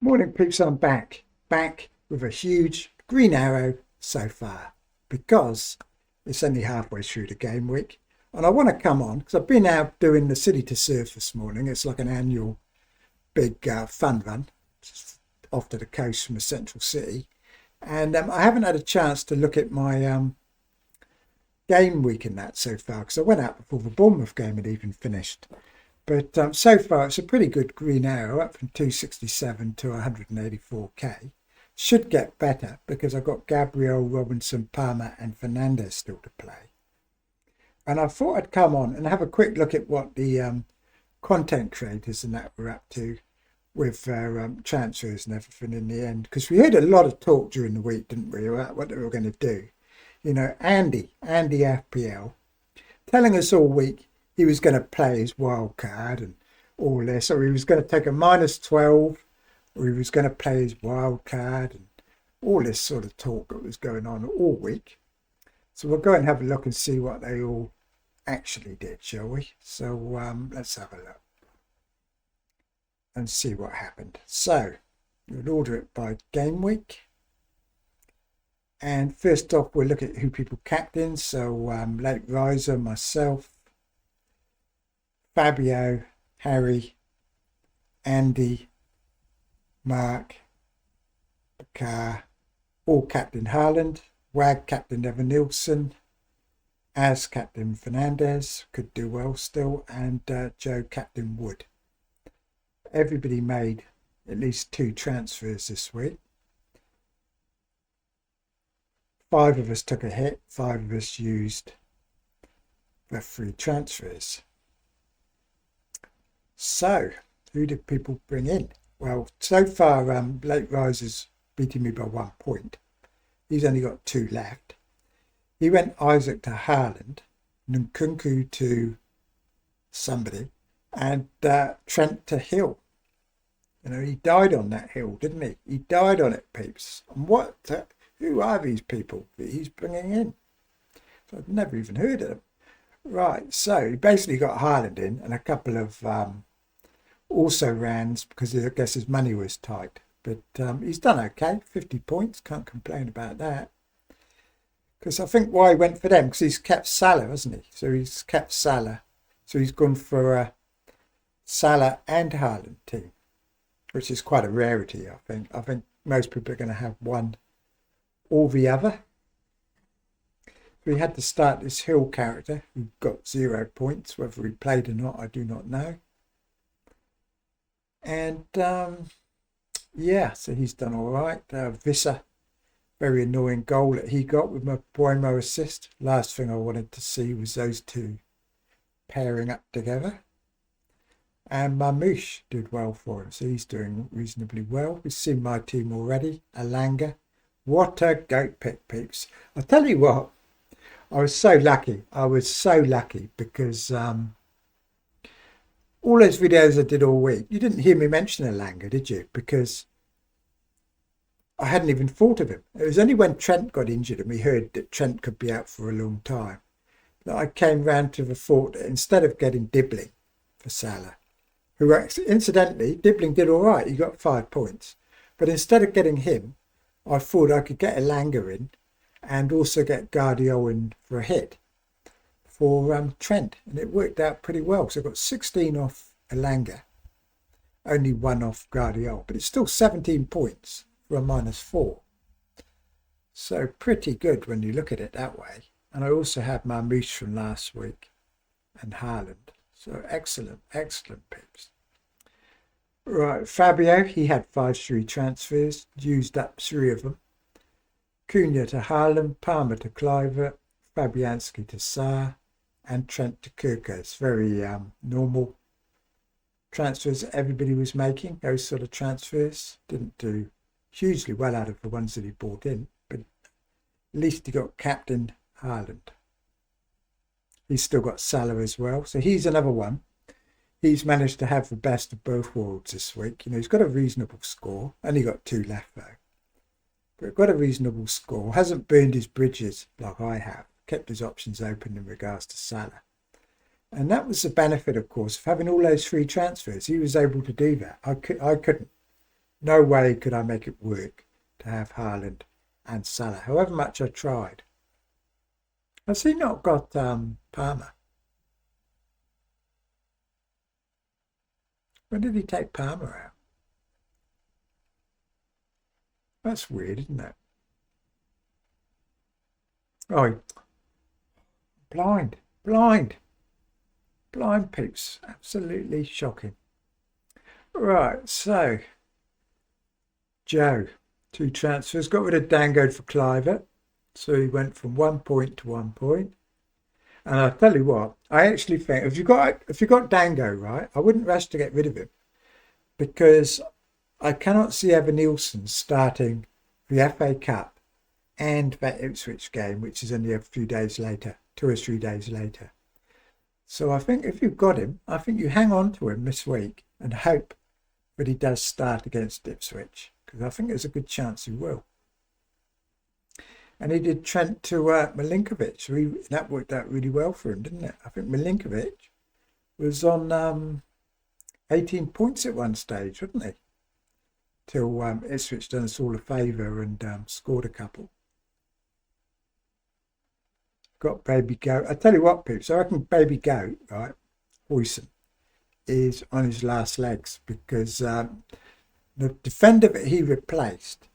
Morning peeps, I'm back with a huge green arrow so far because it's only halfway through the game week and I want to come on because I've been out doing the city to surf this morning. It's like an annual big fun run just off to the coast from the central city, and I haven't had a chance to look at my game week in that so far because I went out before the Bournemouth game had even finished. But so far, it's a pretty good green arrow, up from 267 to 184k. Should get better because I've got Gabriel, Robinson, Palmer and Fernandez still to play. And I thought I'd come on and have a quick look at what the content creators and that were up to with their transfers and everything in the end. Because we heard a lot of talk during the week, didn't we, about what they were going to do. You know, Andy FPL, telling us all week he was going to play his wild card and all this, or he was going to take a -12, or he was going to play his wild card and all this sort of talk that was going on all week. So we'll go and have a look and see what they all actually did, shall we? So let's have a look and see what happened. So we'll order it by game week. And first off, we'll look at who people captain. So late riser, myself, Fabio, Harry, Andy, Mark, Bakar, all captain Haaland, Wag captain Evan Nilsson, Az captain Fernandez, could do well still, and Joe captain Wood. Everybody made at least 2 transfers this week. 5 of us took a hit, 5 of us used the 3 transfers. So, who did people bring in? Well, so far, Late Riser's beating me by 1 point. He's only got 2 left. He went Isaac to Haaland, Nkunku to somebody, and Trent to Hill. You know, he died on that hill, didn't he? He died on it, peeps. And who are these people that he's bringing in? So I've never even heard of them. Right, so he basically got Haaland in and a couple of also rans because I guess his money was tight. But he's done okay, 50 points, can't complain about that. Because I think why he went for them, because he's kept Salah, hasn't he? So he's kept Salah. So he's gone for a Salah and Haaland team, which is quite a rarity, I think. I think most people are going to have one or the other. We had to start this Hill character who got 0 points. Whether he played or not, I do not know. And yeah, so he's done all right. Visser, very annoying goal that he got with my Boimo assist. Last thing I wanted to see was those 2 pairing up together. And Mamouche did well for him, so he's doing reasonably well. We've seen my team already. Alanga, what a goat pick, peeps. I'll tell you what. I was so lucky. I was so lucky because all those videos I did all week, you didn't hear me mention Alanga, did you? Because I hadn't even thought of him. It was only when Trent got injured and we heard that Trent could be out for a long time that I came round to the thought that instead of getting Dibbling for Salah, who incidentally, Dibbling did all right. He got 5 points. But instead of getting him, I thought I could get Alanga in and also get Guardiola in for a hit for Trent. And it worked out pretty well. So I got 16 off Alanga, only 1 off Guardiola. But it's still 17 points for a -4. So pretty good when you look at it that way. And I also had Marmouche from last week and Haaland. So excellent, excellent pips. Right, Fabio, he had 5 free transfers, used up 3 of them. Cunha to Haaland, Palmer to Kluivert, Fabianski to Sarr, and Trent to Kirkers. Very normal transfers that everybody was making, those sort of transfers. Didn't do hugely well out of the ones that he bought in, but at least he got captain Haaland. He's still got Salah as well, so he's another one. He's managed to have the best of both worlds this week. You know, he's got a reasonable score, only got 2 left though. But got a reasonable score, hasn't burned his bridges like I have, kept his options open in regards to Salah. And that was the benefit, of course, of having all those free transfers. He was able to do that. I couldn't. No way could I make it work to have Haaland and Salah, however much I tried. Has he not got Palmer? When did he take Palmer out? That's weird, isn't it? Oh, blind, blind, blind peeps. Absolutely shocking. Right, so Joe, 2 transfers, got rid of Dango for Clivert. So he went from 1 point to 1 point. And I'll tell you what, I actually think if you got Dango, right, I wouldn't rush to get rid of him, because I cannot see Evan Nielsen starting the FA Cup and that Ipswich game, which is only a few days later, 2 or 3 days later. So I think if you've got him, I think you hang on to him this week and hope that he does start against Ipswich, because I think there's a good chance he will. And he did Trent to Milinkovic. So that worked out really well for him, didn't it? I think Milinkovic was on 18 points at one stage, wasn't he? Till Ipswich done us all a favour and scored a couple. Got Baby Goat. I tell you what, peeps, I reckon Baby Goat, right, Huyson, is on his last legs, because the defender that he replaced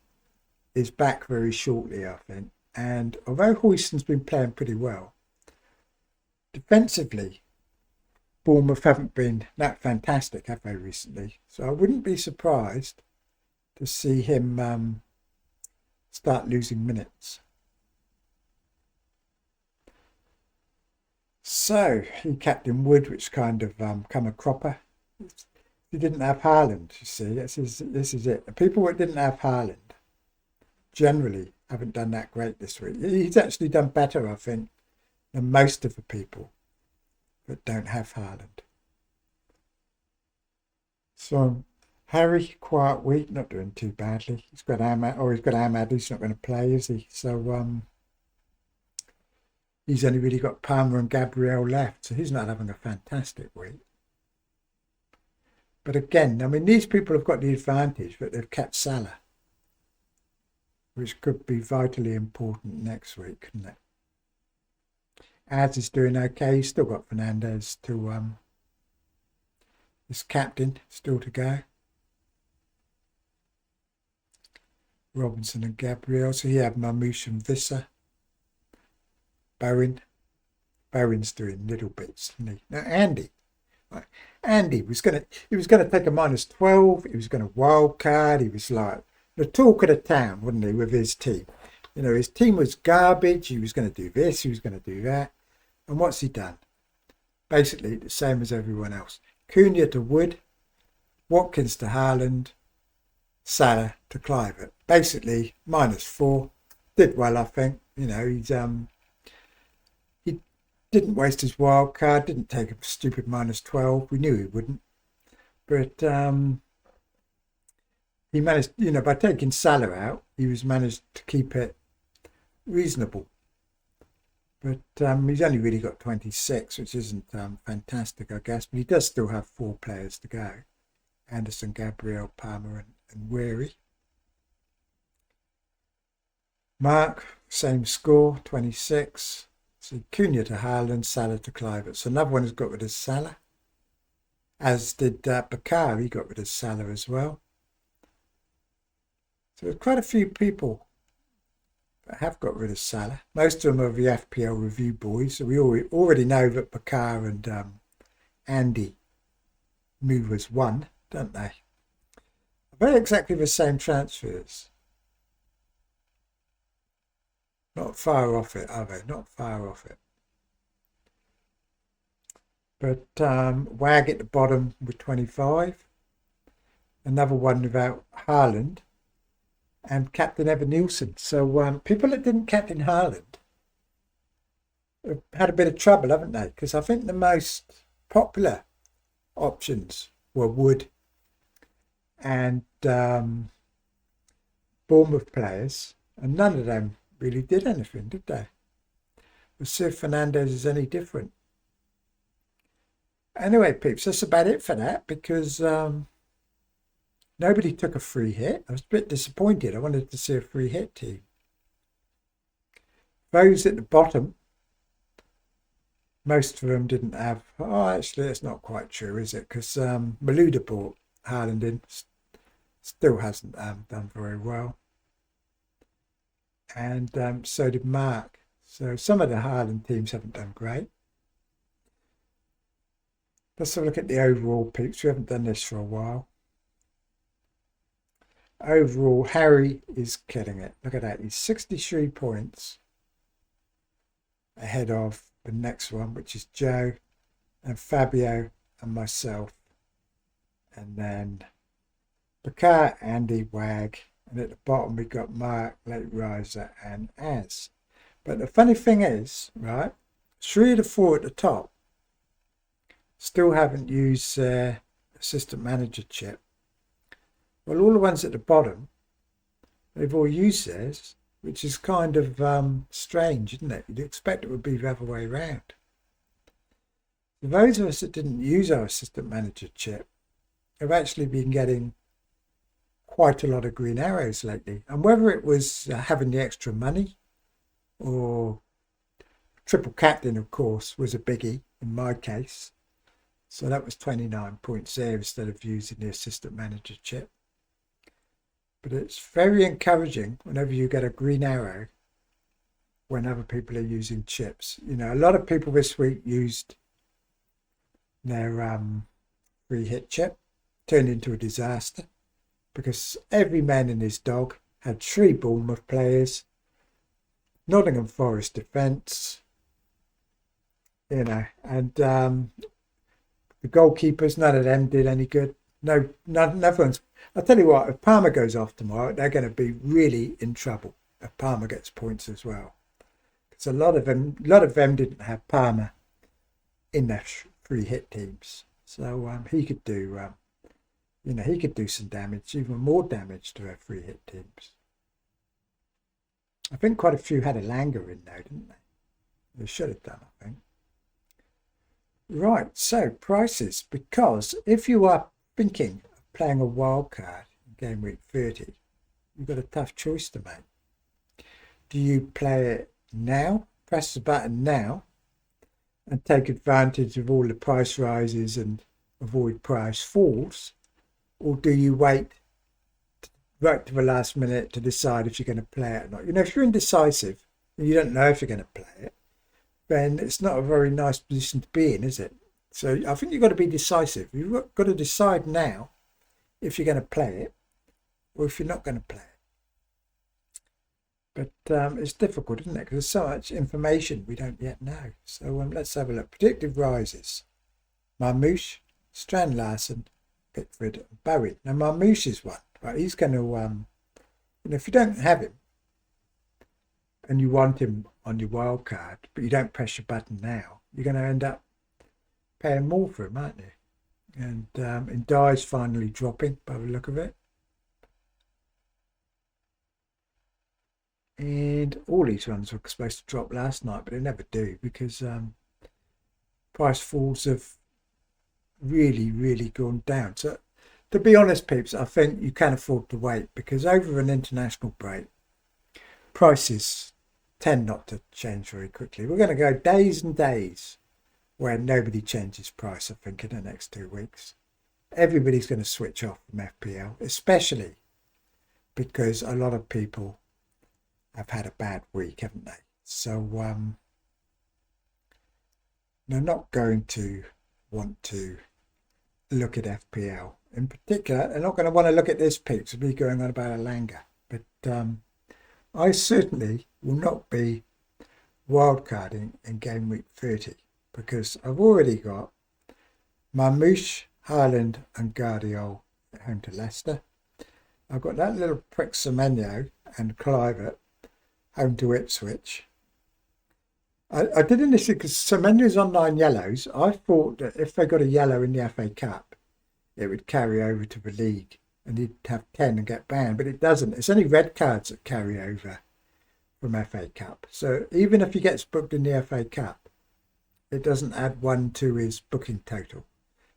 is back very shortly, I think. And although Huyson's been playing pretty well, defensively, Bournemouth haven't been that fantastic, have they, recently? So I wouldn't be surprised to see him start losing minutes. So he captained Wood, which kind of come a cropper. He didn't have Haaland, you see. This is it. The people that didn't have Haaland generally haven't done that great this week. He's actually done better, I think, than most of the people that don't have Haaland. So Harry, quiet week, not doing too badly. He's got Ahmad, who's not going to play, is he? So he's only really got Palmer and Gabriel left, so he's not having a fantastic week. But again, I mean, these people have got the advantage that they've kept Salah, which could be vitally important next week, couldn't it? Az is doing okay. He's still got Fernandez to his captain still to go. Robinson and Gabriel. So you have Mamouche and Visser. Bowen's doing little bits, isn't he? Now Andy. Right. Andy was gonna take a -12. He was gonna wildcard. He was like the talk of the town, wasn't he, with his team? You know, his team was garbage. He was going to do this. He was going to do that. And what's he done? Basically the same as everyone else. Cunha to Wood, Watkins to Haaland, Salah to Clivert. Basically -4. Did well, I think. You know, he didn't waste his wild card. Didn't take a stupid -12. We knew he wouldn't. But he managed, you know, by taking Salah out, he was managed to keep it reasonable. But he's only really got 26, which isn't fantastic, I guess. But he does still have 4 players to go. Anderson, Gabriel, Palmer and Weary. Mark, same score, 26. So Cunha to Haaland, Salah to Clivert. So another one has got rid of Salah. As did Bakar, he got rid of Salah as well. So there's quite a few people that have got rid of Salah. Most of them are the FPL review boys. So we already know that Bakar and Andy move as one, don't they? They're exactly the same transfers. Not far off it, are they? Not far off it. But Wag at the bottom with 25. Another one without Haaland. And Captain Evan Nielsen. So people that didn't captain Haaland have had a bit of trouble, haven't they? Because I think the most popular options were Wood and Bournemouth players, and none of them really did anything, did they? Was Sir Fernandez is any different? Anyway, peeps, that's about it for that, because Nobody took a free hit. I was a bit disappointed. I wanted to see a free hit team. Those at the bottom, most of them didn't have. Oh, actually, it's not quite true, is it? Because Malouda bought Haaland in. Still hasn't done very well. And so did Mark. So some of the Haaland teams haven't done great. Let's have a look at the overall picks. We haven't done this for a while. Overall, Harry is killing it. Look at that. He's 63 points ahead of the next one, which is Joe and Fabio and myself. And then Bakar, Andy, Wag. And at the bottom, we've got Mark, Late Riser, and Az. But the funny thing is, right, 3 of the 4 at the top still haven't used their assistant manager chip. Well, all the ones at the bottom, they've all used theirs, which is kind of strange, isn't it? You'd expect it would be the other way around. For those of us that didn't use our assistant manager chip have actually been getting quite a lot of green arrows lately. And whether it was having the extra money or triple captain, of course, was a biggie in my case. So that was 29 points there instead of using the assistant manager chip. But it's very encouraging whenever you get a green arrow when other people are using chips. You know, a lot of people this week used their free hit chip, turned into a disaster because every man and his dog had 3 Bournemouth players, Nottingham Forest defence, you know, and the goalkeepers, none of them did any good. No, one's. I'll tell you what, if Palmer goes off tomorrow, they're going to be really in trouble if Palmer gets points as well. Because a lot of them didn't have Palmer in their free hit teams. So he could do, he could do some damage, even more damage to their free hit teams. I think quite a few had a Langer in though, didn't they? They should have done, I think. Right, so prices, because if you are thinking of playing a wild card in Game Week 30, you've got a tough choice to make. Do you play it now, press the button now, and take advantage of all the price rises and avoid price falls, or do you wait right to the last minute to decide if you're going to play it or not? You know, if you're indecisive and you don't know if you're going to play it, then it's not a very nice position to be in, is it? So I think you've got to be decisive. You've got to decide now if you're going to play it or if you're not going to play it. But it's difficult, isn't it? Because there's so much information we don't yet know. So let's have a look. Predictive rises. Marmouche, Strand Larson, Pickford, and Bowen. Now Marmouche is one. Right? He's going to, if you don't have him and you want him on your wild card, but you don't press your button now, you're going to end up paying more for him, aren't you? And Dye's finally dropping by the look of it. And all these ones were supposed to drop last night, but they never do because price falls have really, really gone down. So to be honest, peeps, I think you can afford to wait because over an international break, prices tend not to change very quickly. We're going to go days and days where nobody changes price, I think, in the next 2 weeks. Everybody's going to switch off from FPL, especially because a lot of people have had a bad week, haven't they? So they're not going to want to look at FPL. In particular, they're not going to want to look at this pick to be going on about a Langer. But I certainly will not be wildcarding in Game Week 30 because I've already got Marmouche, Haaland and Guardiola at home to Leicester. I've got that little prick Semenyo and Clivert home to Ipswich. I did initially because Semenyo's on 9 yellows. I thought that if they got a yellow in the FA Cup, it would carry over to the league and he'd have 10 and get banned, but it doesn't. It's only red cards that carry over from FA Cup. So even if he gets booked in the FA Cup, it doesn't add 1 to his booking total.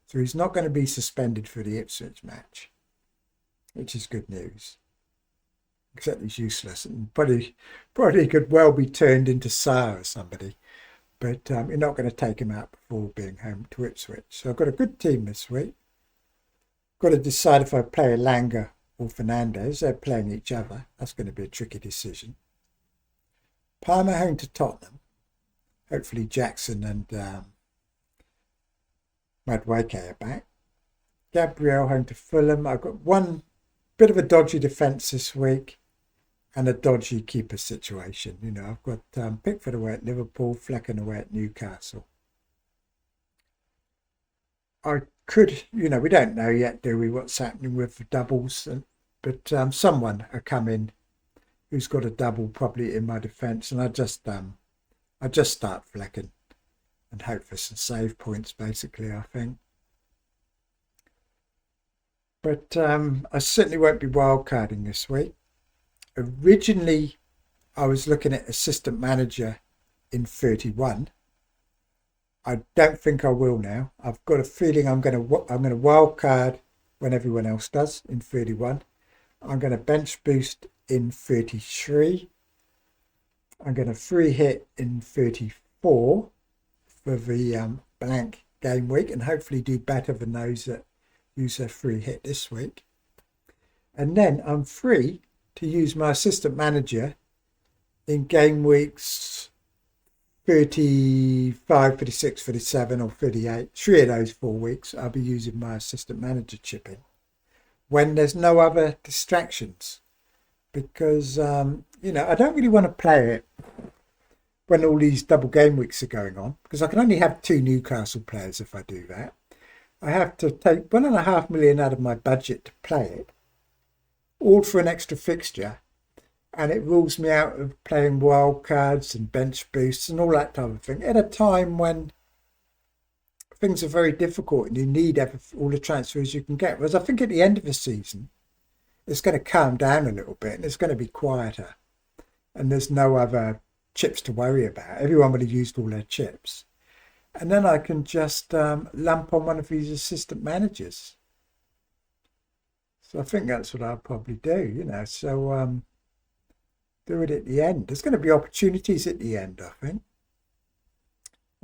So he's not going to be suspended for the Ipswich match. which is good news. Except he's useless and probably could well be turned into Sar or somebody. But you're not going to take him out before being home to Ipswich. So I've got a good team this week. Got to decide if I play Elanga or Fernandez. They're playing each other. That's going to be a tricky decision. Palmer home to Tottenham. Hopefully Jackson and Madueke are back. Gabriel home to Fulham. I've got one bit of a dodgy defence this week and a dodgy keeper situation. You know, I've got Pickford away at Liverpool, Flecken away at Newcastle. I could, you know, we don't know yet, do we, what's happening with the doubles, but someone will come in who's got a double probably in my defence, and I just start Flecken and hope for some save points, basically, I think. But I certainly won't be wildcarding this week. Originally, I was looking at assistant manager in 31. I don't think I will now. I've got a feeling I'm going to wildcard when everyone else does in 31. I'm going to bench boost in 33. I'm going to free hit in 34 for the blank game week and hopefully do better than those that use their free hit this week. And then I'm free to use my assistant manager in game weeks 35, 36, 37 or 38. 3 of those 4 weeks I'll be using my assistant manager chip in when there's no other distractions, because you know, I don't really want to play it when all these double game weeks are going on, because I can only have 2 Newcastle players if I do that. I have to take 1.5 million out of my budget to play it, all for an extra fixture, and it rules me out of playing wild cards and bench boosts and all that type of thing at a time when things are very difficult and you need all the transfers you can get. Whereas I think at the end of the season, it's going to calm down a little bit and it's going to be quieter, and there's no other chips to worry about. Everyone will have used all their chips. And then I can just lump on one of these assistant managers. So I think that's what I'll probably do, you know. So do it at the end. There's going to be opportunities at the end, I think.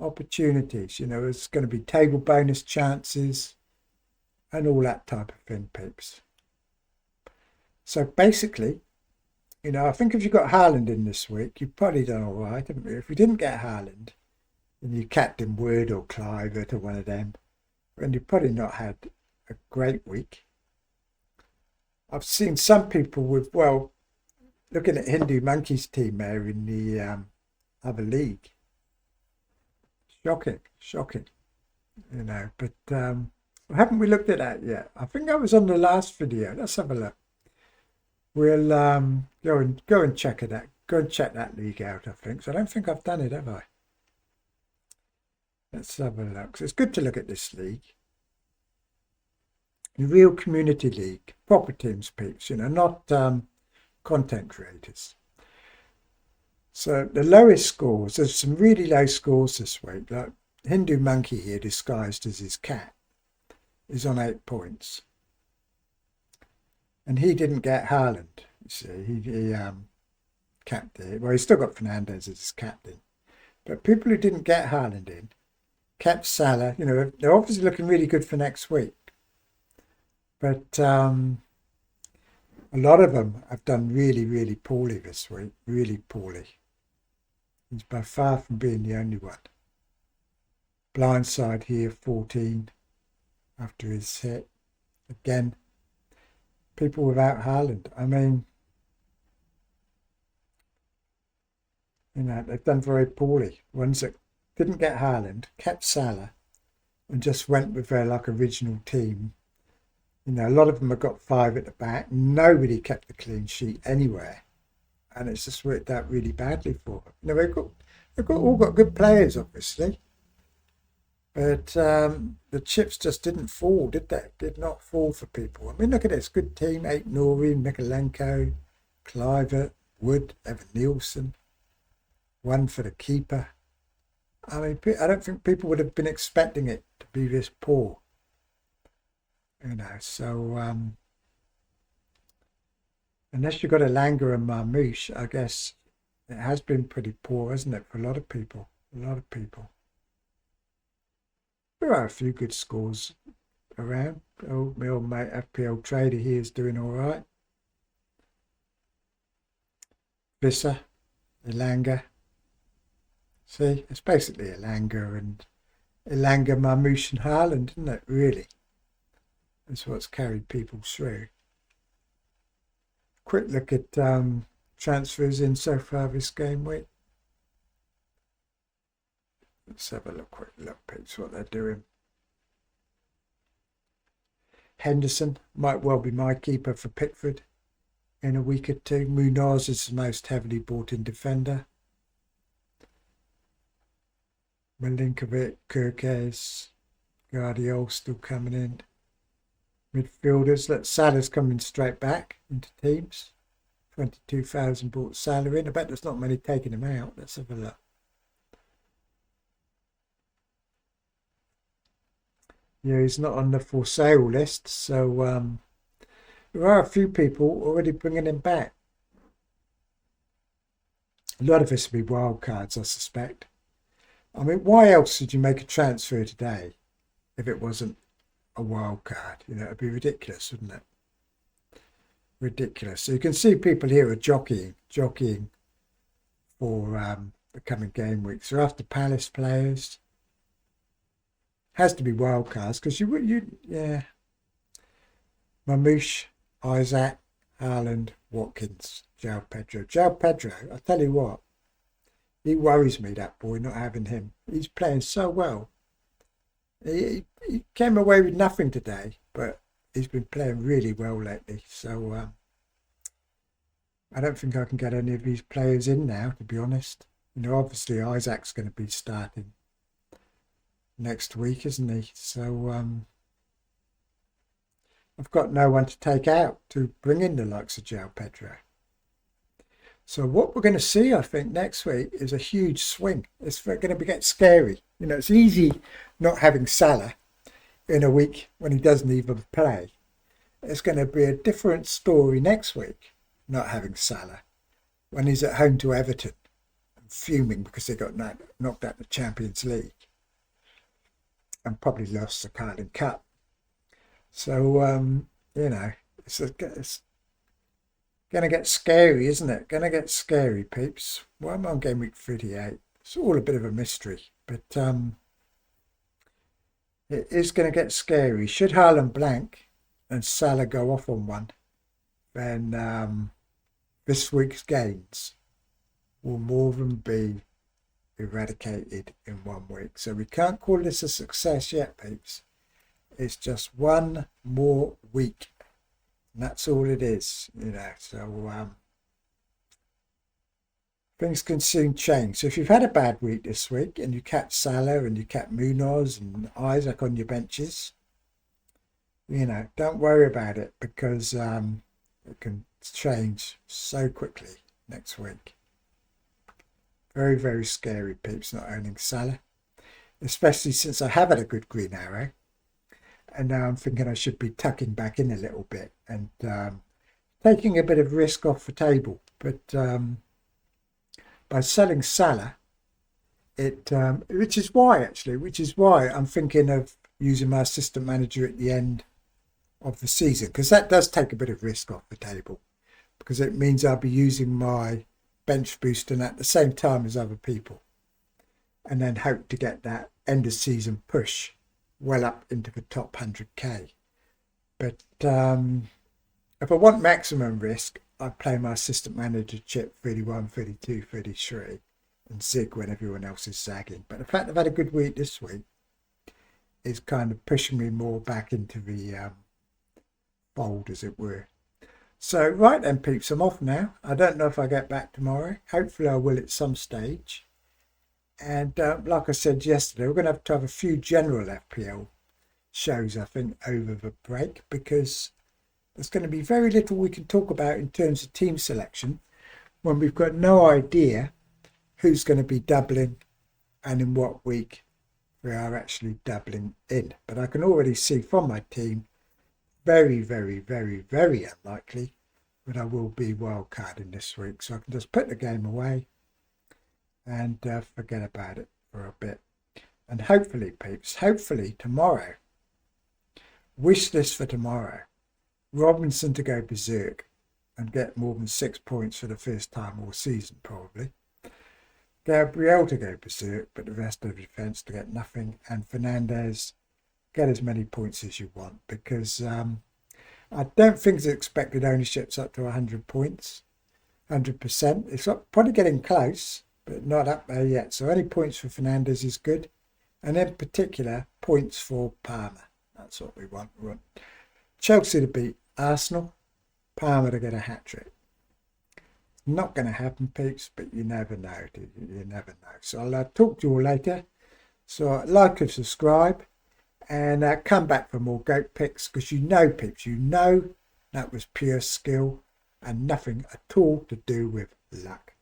Opportunities, you know, there's going to be table bonus chances and all that type of thing, peeps. So basically, you know, I think if you got Haaland in this week, you've probably done all right, haven't you? If you didn't get Haaland, and you captain Wood or Clivert or one of them, and you've probably not had a great week. I've seen some people with, well, looking at Hindu Monkey's team there in the other league. Shocking, you know, but haven't we looked at that yet? I think that was on the last video. Let's have a look. We'll go and check it out. Go and check that league out, I think. So I don't think I've done it, have I? Let's have a look. So it's good to look at this league. A real community league. Proper teams, peeps, you know, not content creators. So the lowest scores, there's some really low scores this week. Like Hindu Monkey here, disguised as his cat, is on 8 points. And he didn't get Haaland, you see. He captain. Well, he's still got Fernandez as his captain. But people who didn't get Haaland in kept Salah. You know, they're obviously looking really good for next week. But a lot of them have done really, really poorly this week. Really poorly. He's by far from being the only one. Blindside here, 14 after his hit. Again, people without Haaland. I mean, you know, they've done very poorly. Ones that didn't get Haaland, kept Salah, and just went with their like original team. You know, a lot of them have got 5 at the back. Nobody kept the clean sheet anywhere. And it's just worked out really badly for them. You know, they've all got good players, obviously. But the chips just didn't fall, did they? Did not fall for people. I mean, look at this. Good team. 8 Nori, Mikalenko, Clivert, Wood, Evan Nielsen. 1 for the keeper. I mean, I don't think people would have been expecting it to be this poor. You know, so unless you've got a Langer and Marmouche, I guess it has been pretty poor, hasn't it, for a lot of people? A lot of people. There are a few good scores around. Oh, my old mate FPL Trader here is doing all right. Visser, Elanga. See, it's basically Elanga, Marmouche and Haaland, isn't it, really? That's what's carried people through. Quick look at transfers in so far this game week. Let's have a quick look, peeps, what they're doing. Henderson might well be my keeper for Pickford in a week or two. Munoz is the most heavily bought in defender. Milinkovic, Kirkes, Guardiola still coming in. Midfielders, Salah's coming straight back into teams. 22,000 bought Salah in. I bet there's not many taking him out. Let's have a look. Yeah, he's not on the for sale list, so there are a few people already bringing him back. A lot of this will be wild cards, I suspect. I mean, why else would you make a transfer today if it wasn't a wild card? You know, it'd be ridiculous, wouldn't it? Ridiculous. So you can see people here are jockeying for the coming game weeks. So after Palace players, has to be wild cards because yeah. Marmouche, Isaac, Haaland, Watkins, João Pedro. João Pedro, I tell you what, he worries me, that boy, not having him. He's playing so well. He came away with nothing today, but he's been playing really well lately. So I don't think I can get any of these players in now, to be honest. You know, obviously Isaac's going to be starting next week, isn't he? So I've got no one to take out to bring in the likes of João Pedro. So what we're going to see, I think, next week is a huge swing. It's going to get scary. You know, it's easy not having Salah in a week when he doesn't even play. It's going to be a different story next week, not having Salah, when he's at home to Everton and fuming because they got knocked out of the Champions League and probably lost the Carling Cup. So, you know, it's going to get scary, isn't it? Going to get scary, peeps. Well, I'm on game week 38. It's all a bit of a mystery, but it is going to get scary. Should Haaland blank and Salah go off on one, then this week's gains will more than be eradicated in 1 week. So we can't call this a success yet, peeps. It's just one more week. And that's all it is, you know. So things can soon change. So if you've had a bad week this week and you kept Salah and you kept Munoz and Isaac on your benches, you know, don't worry about it because it can change so quickly next week. Very, very scary, peeps, not owning Salah, especially since I have had a good green arrow. And now I'm thinking I should be tucking back in a little bit and taking a bit of risk off the table. But by selling Salah, which is why I'm thinking of using my assistant manager at the end of the season, because that does take a bit of risk off the table, because it means I'll be using my bench boosting at the same time as other people, and then hope to get that end of season push well up into the top 100k. But if I want maximum risk, I play my assistant manager chip 31, 32, 33 and zig when everyone else is zagging. But the fact I've had a good week this week is kind of pushing me more back into the fold, as it were. So right then, peeps, I'm off now. I don't know if I get back tomorrow. Hopefully I will at some stage. And like I said yesterday, we're going to have a few general FPL shows, I think, over the break, because there's going to be very little we can talk about in terms of team selection when we've got no idea who's going to be doubling and in what week we are actually doubling in. But I can already see from my team, very, very, very, very unlikely but I will be wildcarding this week, so I can just put the game away and forget about it for a bit. And hopefully, peeps, hopefully tomorrow, wish list for tomorrow, Robinson to go berserk and get more than 6 points for the first time all season, probably. Gabriel to go berserk, but the rest of the defence to get nothing. And Fernandez, get as many points as you want, because I don't think the expected ownership's up to 100 points, 100%. It's probably getting close, but not up there yet. So any points for Fernandez is good. And in particular, points for Palmer. That's what we want. We want Chelsea to beat Arsenal, Palmer to get a hat-trick. Not going to happen, peeps, but you never know, do you? You never know. So I'll talk to you all later. So like and subscribe, and come back for more goat picks, because you know, peeps, you know that was pure skill and nothing at all to do with luck.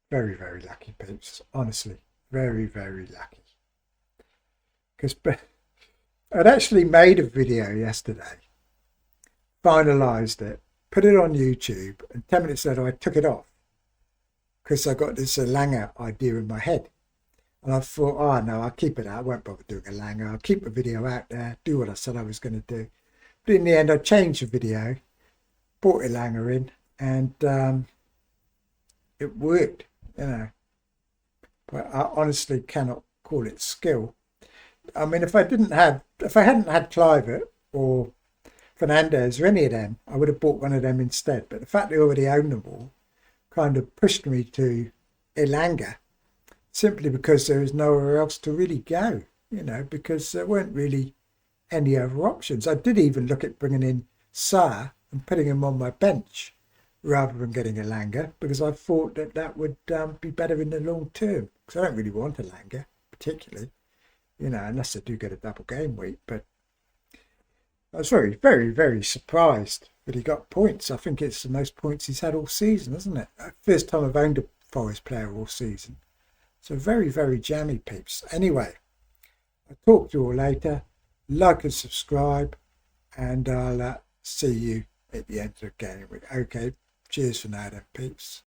Very, very lucky, peeps. Honestly, very, very lucky. Because I'd actually made a video yesterday, finalised it, put it on YouTube, and 10 minutes later I took it off because I got this Langer idea in my head. And I thought, oh no, I'll keep it out. I won't bother doing a Langer. I'll keep the video out there, do what I said I was going to do. But in the end, I changed the video, brought a Langer in, and it worked, you know. But I honestly cannot call it skill. I mean, if I hadn't had Clivert or Fernandez or any of them, I would have bought one of them instead. But the fact they already own them all kind of pushed me to Elanga, simply because there was nowhere else to really go, you know, because there weren't really any other options. I did even look at bringing in Sarr and putting him on my bench rather than getting Elanga, because I thought that that would be better in the long term, because I don't really want Elanga particularly, you know, unless I do get a double game week. But I was very, very, very surprised that he got points. I think it's the most points he's had all season, isn't it? First time I've owned a Forest player all season. So very, very jammy, peeps. Anyway, I'll talk to you all later. Like and subscribe, and I'll see you at the end of the game. Okay, cheers for now then, peeps.